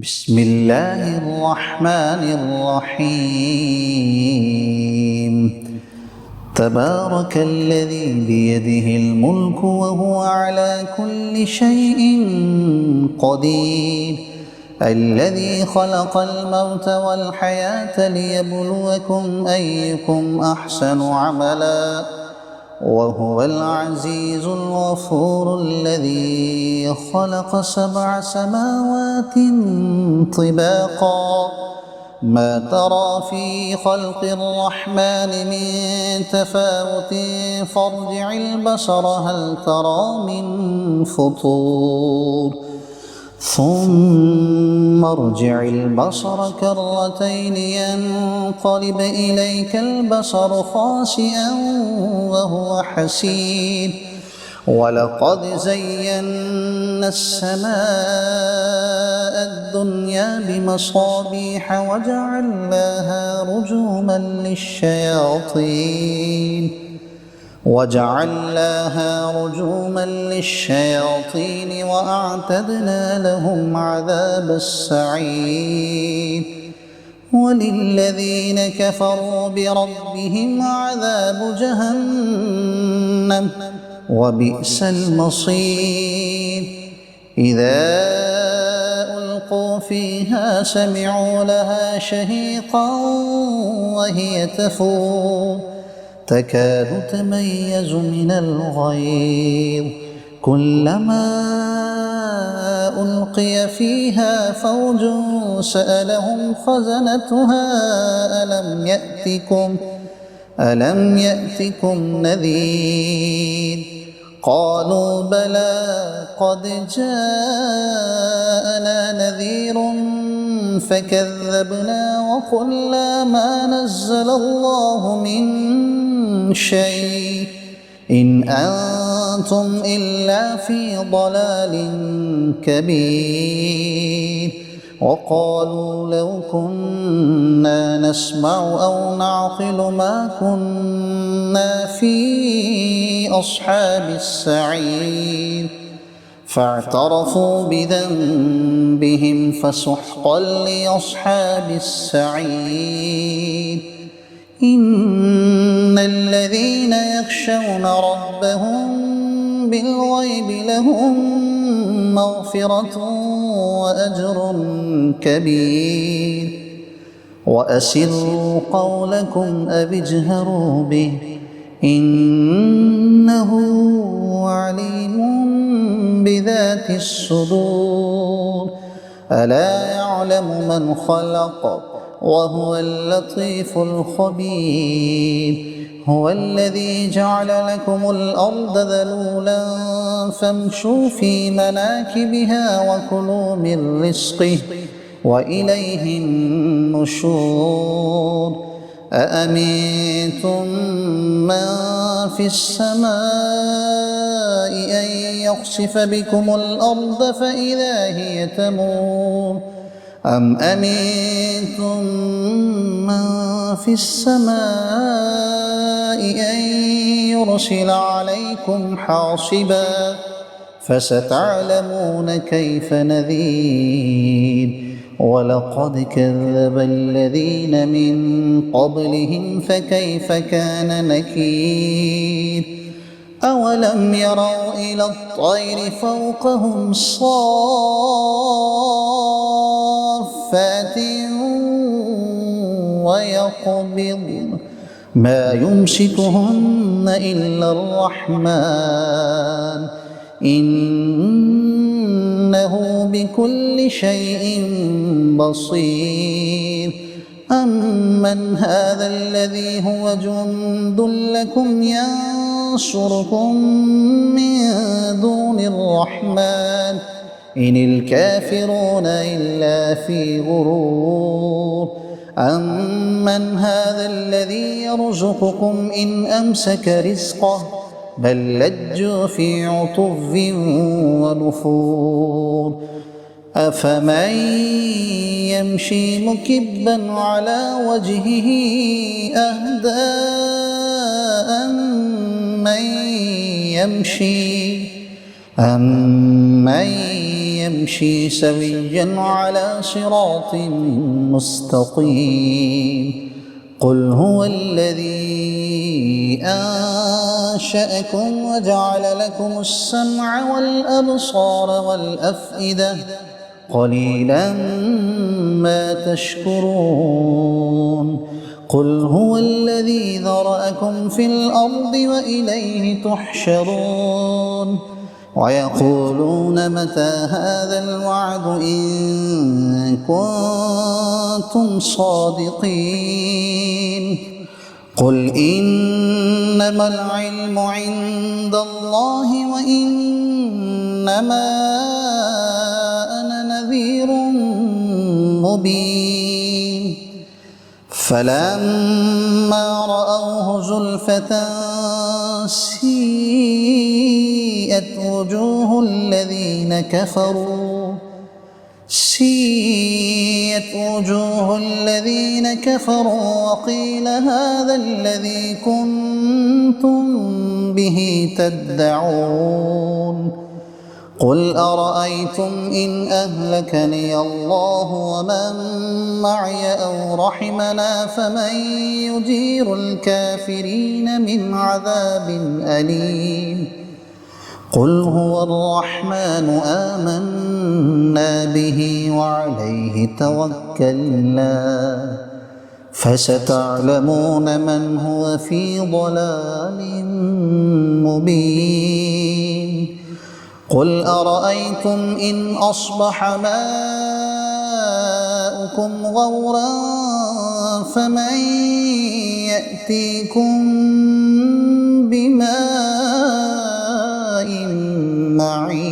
بسم الله الرحمن الرحيم. تبارك الذي بيده الملك وهو على كل شيء قدير، الذي خلق الموت والحياة ليبلوكم أيكم أحسن عملا، وهو العزيز الغفور، الذي خلق 7 سماوات طباقا، ما ترى في خلق الرحمن من تفاوت فارجع البصر هل ترى من فطور، ثم ارجع البصر كرتين ينقلب إليك البصر خاسئا وهو حسير، ولقد زينا السماء الدنيا بمصابيح وجعلناها رجوما للشياطين وأعتدنا لهم عذاب السعير، وللذين كفروا بربهم عذاب جهنم وبئس المصير. إذا ألقوا فيها سمعوا لها شهيقا وهي تفور تكاد تميز من الغيظ، كلما ألقي فيها فوج سألهم خزنتها ألم يأتكم نذير، قالوا بلى قد جاءنا نذير فكذبنا وقلنا ما نزل الله من شيء إن أنتم إلا في ضلال كبير، وقالوا لو كنا نسمع أو نعقل ما كنا في أصحاب السعير، فاعترفوا بذنبهم فسحقا لأصحاب السعير. إن الذين يخشون ربهم بالغيب لهم مغفرة وأجر كبير، وأسروا قولكم أو اجهروا به إنه عليم بذات الصدور، ألا يعلم من خلق وهو اللطيف الخبير. هو الذي جعل لكم الأرض ذلولا فامشوا في مناكبها وكلوا من رزقه وإليه النشور. أأمنتم من في السماء أن يخسف بكم الأرض فإذا هي تمور، أم أمنتم من في السماء أن يرسل عليكم حاصبا، فستعلمون كيف نذير. ولقد كذب الذين من قبلهم فكيف كان نكير. أولم يروا إلى الطير فوقهم صافات ويقبضن ما يمسكهن إلا الرحمن إنه بكل شيء بصير. أمن هذا الذي هو جند لكم ينصركم من دون الرحمن إن الكافرون إلا في غرور. أمن هذا الذي يرزقكم إن أمسك رزقه بل لجوا في عتو ونفور. أفمن يمشي مكبا على وجهه أهدى أمن يمشي يمشي سويا على صراط مستقيم. قل هو الذي أنشأكم وجعل لكم السمع والأبصار والأفئدة قليلا ما تشكرون. قل هو الذي ذرأكم في الأرض وإليه تحشرون. ويقولون متى هذا الوعد إن كنتم صادقين. قل إنما العلم عند الله وإنما أنا نذير مبين. فلما رأوه زلفة سيئت وجوه الذين كفروا وقيل هذا الذي كنتم به تدعون. قل أرأيتم إن أهلكني الله ومن معي أو رحمنا فمن يجير الكافرين من عذاب أليم. قل هو الرحمن آمنا به وعليه توكلنا فستعلمون من هو في ضلال مبين. قل أرأيتم إن أصبح ماؤكم غورا فمن يأتيكم بماء معين.